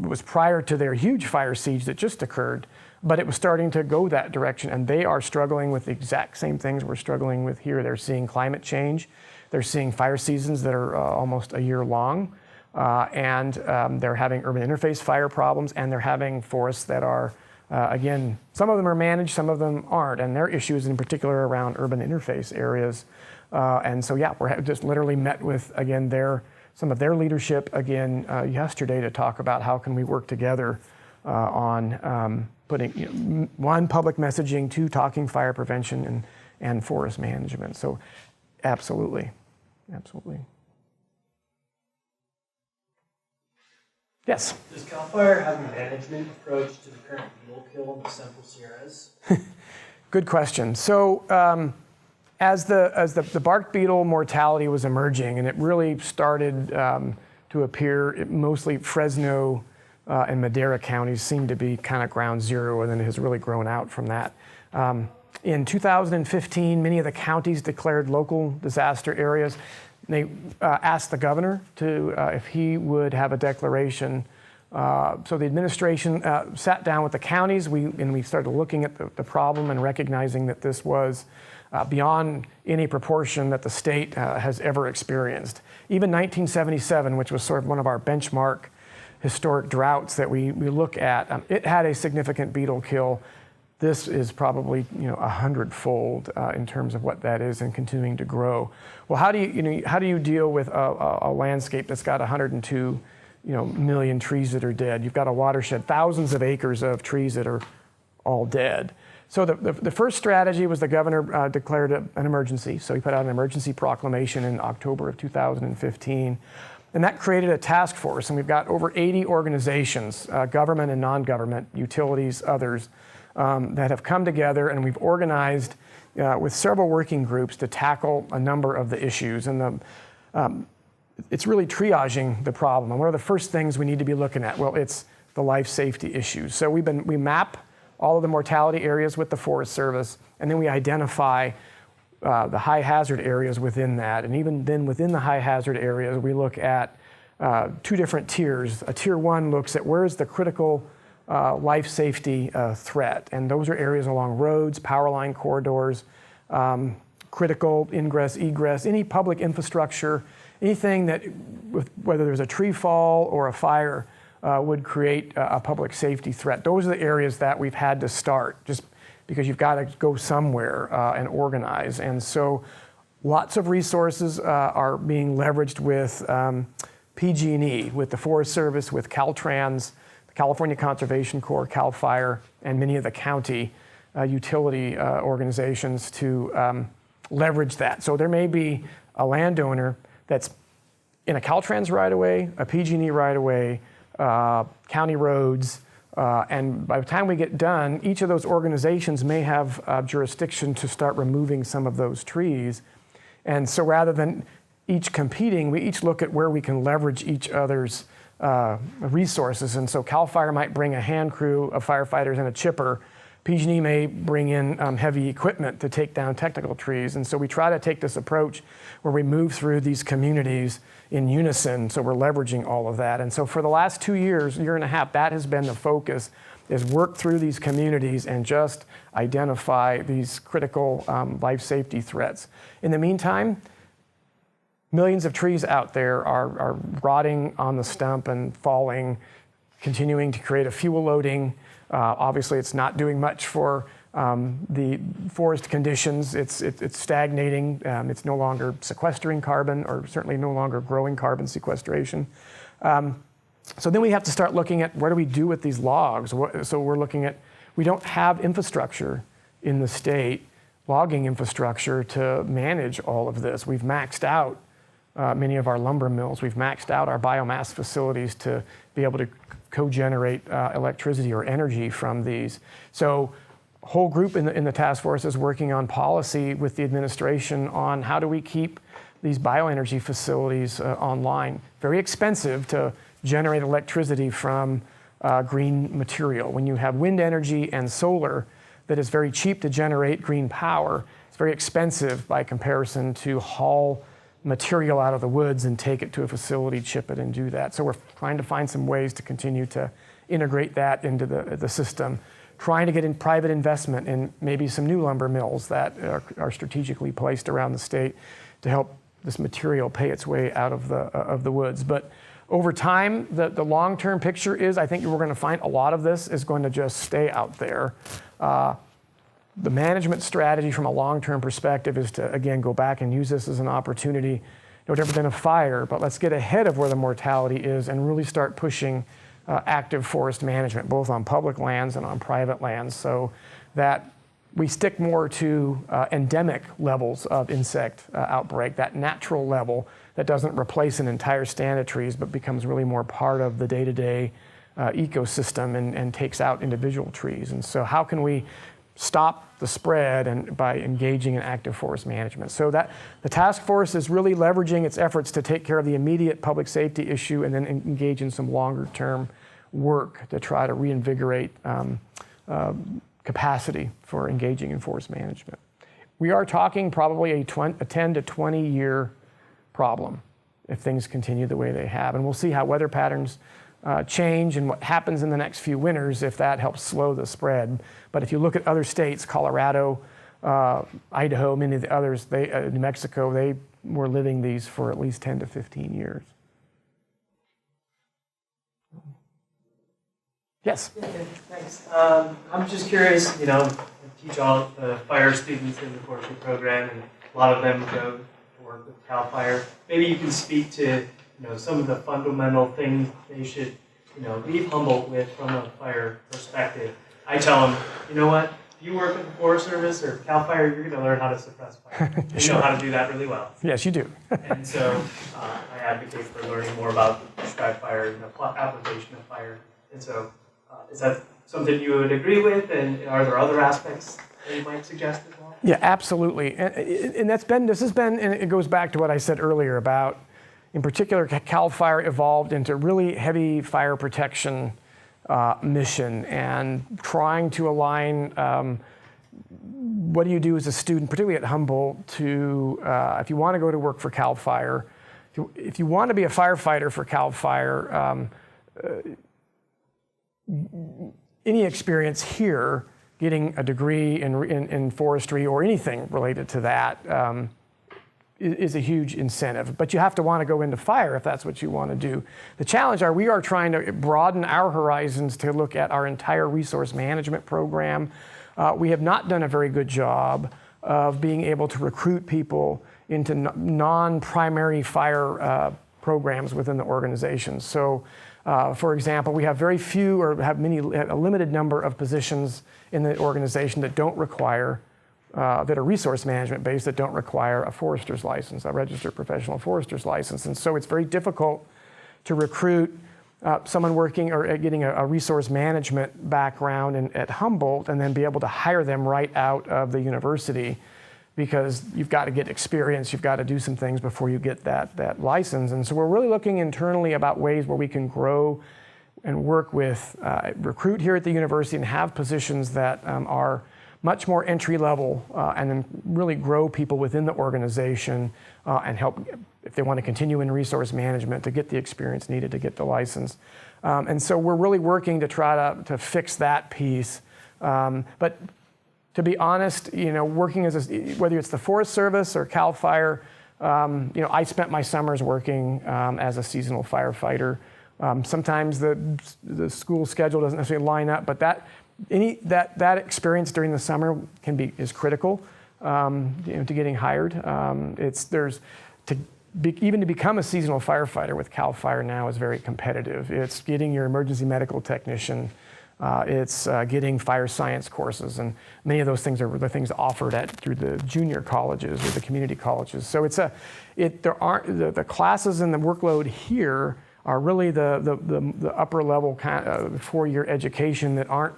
was prior to their huge fire siege that just occurred, but it was starting to go that direction, and they are struggling with the exact same things we're struggling with here. They're seeing climate change. They're seeing fire seasons that are almost a year long, and they're having urban interface fire problems, and they're having forests that are, again, some of them are managed, some of them aren't, and their issues in particular around urban interface areas. And so, yeah, we're just literally met with, again, some of their leadership again yesterday to talk about how can we work together on putting one, public messaging, two, talking fire prevention and forest management. So absolutely. Yes? Does CalFire have a management approach to the current beetle kill in the Central Sierras? Good question. So as the bark beetle mortality was emerging, and it really started to appear mostly Fresno and Madera counties seem to be kind of ground zero, and then it has really grown out from that. In 2015, many of the counties declared local disaster areas. They asked the governor if he would have a declaration. So the administration sat down with the counties, and we started looking at the problem and recognizing that this was beyond any proportion that the state has ever experienced. Even 1977, which was sort of one of our benchmark historic droughts that we look at, it had a significant beetle kill. This is probably 100-fold in terms of what that is and continuing to grow. Well, how do you deal with a landscape that's got 102 million trees that are dead? You've got a watershed, thousands of acres of trees that are all dead. So the first strategy was the governor declared an emergency. So he put out an emergency proclamation in October of 2015. And that created a task force. And we've got over 80 organizations, government and non-government, utilities, others, that have come together, and we've organized with several working groups to tackle a number of the issues. And it's really triaging the problem. And what are the first things we need to be looking at? Well, it's the life safety issues. So we map all of the mortality areas with the Forest Service, and then we identify the high hazard areas within that. And even then within the high hazard areas, we look at two different tiers. A tier one looks at where is the critical life safety threat. And those are areas along roads, power line corridors, critical ingress, egress, any public infrastructure, anything that, whether there's a tree fall or a fire, would create a public safety threat. Those are the areas that we've had to start, just because you've got to go somewhere and organize. And so lots of resources are being leveraged with PG&E, with the Forest Service, with Caltrans, the California Conservation Corps, CalFire, and many of the county utility organizations to leverage that. So there may be a landowner that's in a Caltrans right-of-way, a PG&E right-of-way, county roads, and by the time we get done, each of those organizations may have jurisdiction to start removing some of those trees. And so rather than each competing, we each look at where we can leverage each other's resources. And so CalFire might bring a hand crew of firefighters and a chipper. PG&E may bring in heavy equipment to take down technical trees. And so we try to take this approach where we move through these communities in unison, so we're leveraging all of that. And so for the last 2 years, year and a half, that has been the focus, is work through these communities and just identify these critical life safety threats. In the meantime, millions of trees out there are rotting on the stump and falling, continuing to create a fuel loading. Obviously, it's not doing much for the forest conditions. It's stagnating. It's no longer sequestering carbon, or certainly no longer growing carbon sequestration. So then we have to start looking at what do we do with these logs. So we're looking at, we don't have infrastructure in the state, logging infrastructure to manage all of this. We've maxed out many of our lumber mills. We've maxed out our biomass facilities to be able to co-generate electricity or energy from these. So a whole group in the task force is working on policy with the administration on how do we keep these bioenergy facilities online. Very expensive to generate electricity from green material. When you have wind energy and solar that is very cheap to generate green power, it's very expensive by comparison to haul material out of the woods and take it to a facility, chip it, and do that. So we're trying to find some ways to continue to integrate that into the system, trying to get in private investment in maybe some new lumber mills that are strategically placed around the state to help this material pay its way out of the woods. But over time, the long-term picture is, I think we're going to find a lot of this is going to just stay out there. The management strategy from a long-term perspective is to, again, go back and use this as an opportunity. No different than a fire, but let's get ahead of where the mortality is and really start pushing active forest management, both on public lands and on private lands, so that we stick more to endemic levels of insect outbreak, that natural level that doesn't replace an entire stand of trees, but becomes really more part of the day-to-day ecosystem and takes out individual trees. And so how can we stop the spread and by engaging in active forest management? So that the task force is really leveraging its efforts to take care of the immediate public safety issue and then engage in some longer term work to try to reinvigorate capacity for engaging in forest management. We are talking probably a 10 to 20 year problem if things continue the way they have. And we'll see how weather patterns change and what happens in the next few winters if that helps slow the spread. But if you look at other states, Colorado, Idaho, many of the others, New Mexico, they were living these for at least 10 to 15 years. Yes? Yeah, thanks. I'm just curious, you know, I teach all the fire students in the forestry program, and a lot of them go to work with CalFire. Maybe you can speak to, you know, some of the fundamental things they should, you know, leave Humboldt with from a fire perspective. I tell them, you know what, if you work with the Forest Service or CalFire, you're going to learn how to suppress fire. You know how to do that really well. Yes, you do. And so I advocate for learning more about prescribed fire and the application of fire. And so is that something you would agree with? And are there other aspects that you might suggest as well? Yeah, absolutely. And this has been, and it goes back to what I said earlier about, in particular, CalFire evolved into really heavy fire protection mission and trying to align what do you do as a student, particularly at Humboldt, to if you want to go to work for CalFire, if you want to be a firefighter for CalFire, any experience here, getting a degree in forestry or anything related to that is a huge incentive. But you have to want to go into fire if that's what you want to do. The challenge we are trying to broaden our horizons to look at our entire resource management program. We have not done a very good job of being able to recruit people into non-primary fire programs within the organization. So, for example, we have very few or have a limited number of positions in the organization that don't require, that are resource management based, that don't require a forester's license, a registered professional forester's license. And so it's very difficult to recruit someone working or getting a resource management background at Humboldt and then be able to hire them right out of the university, because you've got to get experience, you've got to do some things before you get that license. And so we're really looking internally about ways where we can grow and work with, recruit here at the university and have positions that are much more entry level and then really grow people within the organization and help, if they want to continue in resource management, to get the experience needed to get the license. And so we're really working to try to fix that piece. But to be honest, you know, working as whether it's the Forest Service or CalFire, you know, I spent my summers working as a seasonal firefighter. Sometimes the school schedule doesn't necessarily line up, but that experience during the summer is critical, you know, to getting hired. Even to become a seasonal firefighter with CalFire now is very competitive. It's getting your emergency medical technician. It's getting fire science courses, and many of those things are the things offered through the junior colleges or the community colleges. So the classes and the workload here are really the upper level kind of 4-year education that aren't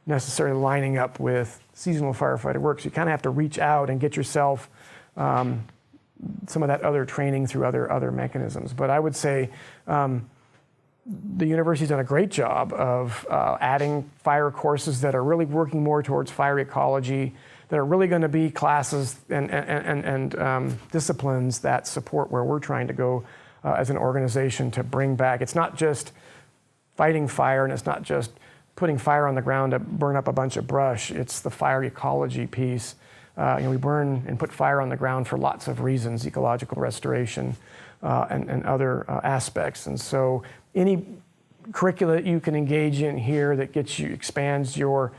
necessarily lining up with seasonal firefighter work. So you kind of have to reach out and get yourself some of that other training through other mechanisms. But I would say the university's done a great job of adding fire courses that are really working more towards fire ecology, that are really going to be classes and disciplines that support where we're trying to go as an organization to bring back. It's not just fighting fire, and it's not just putting fire on the ground to burn up a bunch of brush. It's the fire ecology piece. You know, we burn and put fire on the ground for lots of reasons, ecological restoration and other aspects. And so any curricula that you can engage in here that expands your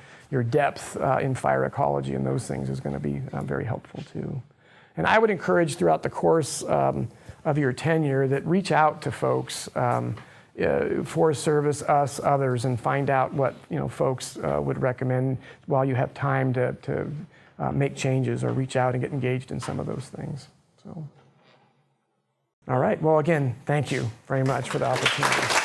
depth in fire ecology and those things is going to be very helpful too. And I would encourage throughout the course of your tenure that reach out to folks, Forest Service, us, others, and find out what folks would recommend while you have time to make changes or reach out and get engaged in some of those things. So, all right. Well, again, thank you very much for the opportunity.